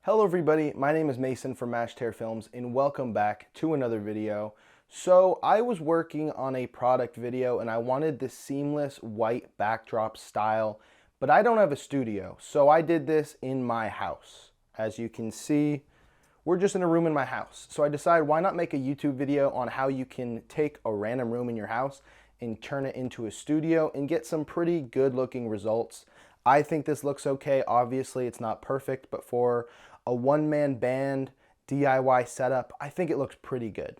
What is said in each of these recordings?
Hello everybody, my name is Mason from Mashtair Films and welcome back to another video. So I was working on a product video and I wanted this seamless white backdrop style, but I don't have a studio, so I did this in my house. As you can see, we're just in a room in my house. So I decided, why not make a YouTube video on how you can take a random room in your house and turn it into a studio and get some pretty good looking results. I think this looks okay. Obviously it's not perfect, but for a one-man band DIY setup, I think it looks pretty good.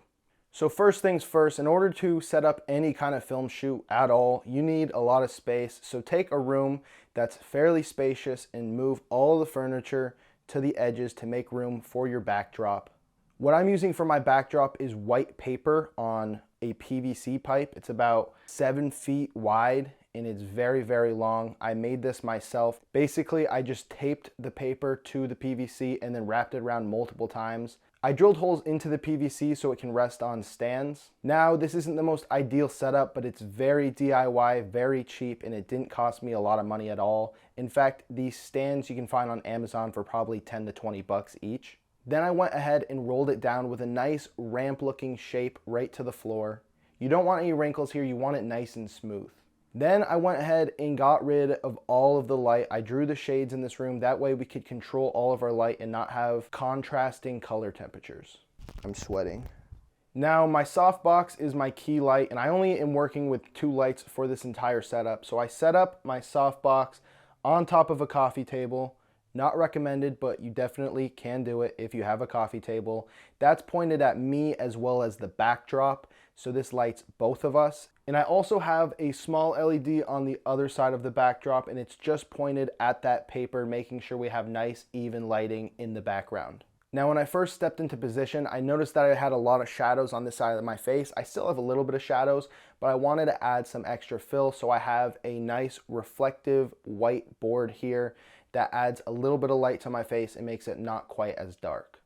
So first things first, in order to set up any kind of film shoot at all, you need a lot of space. So take a room that's fairly spacious and move all the furniture to the edges to make room for your backdrop. What I'm using for my backdrop is white paper on a PVC pipe. It's about 7 feet wide and it's very, very long. I made this myself. Basically, I just taped the paper to the PVC and then wrapped it around multiple times. I drilled holes into the PVC so it can rest on stands. Now, this isn't the most ideal setup, but it's very DIY, very cheap, and it didn't cost me a lot of money at all. In fact, these stands you can find on Amazon for probably 10 to 20 bucks each. Then I went ahead and rolled it down with a nice ramp looking shape right to the floor. You don't want any wrinkles here, you want it nice and smooth. Then I went ahead and got rid of all of the light. I drew the shades in this room. That way we could control all of our light and not have contrasting color temperatures. I'm sweating. Now my softbox is my key light and I only am working with 2 lights for this entire setup. So I set up my softbox on top of a coffee table. Not recommended, but you definitely can do it if you have a coffee table. That's pointed at me as well as the backdrop, so this lights both of us. And I also have a small LED on the other side of the backdrop, and it's just pointed at that paper, making sure we have nice, even lighting in the background. Now, when I first stepped into position, I noticed that I had a lot of shadows on this side of my face. I still have a little bit of shadows, but I wanted to add some extra fill, so I have a nice reflective white board here that adds a little bit of light to my face and makes it not quite as dark.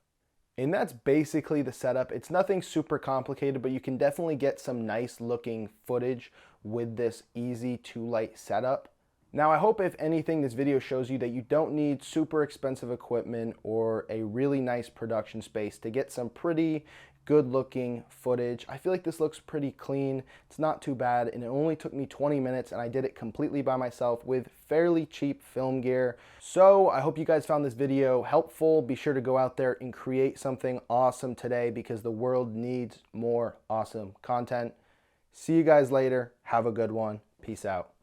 And that's basically the setup. It's nothing super complicated, but you can definitely get some nice looking footage with this easy 2-light setup. Now, I hope if anything, this video shows you that you don't need super expensive equipment or a really nice production space to get some pretty good looking footage. I feel like this looks pretty clean. It's not too bad, and it only took me 20 minutes and I did it completely by myself with fairly cheap film gear. So I hope you guys found this video helpful. Be sure to go out there and create something awesome today because the world needs more awesome content. See you guys later. Have a good one. Peace out.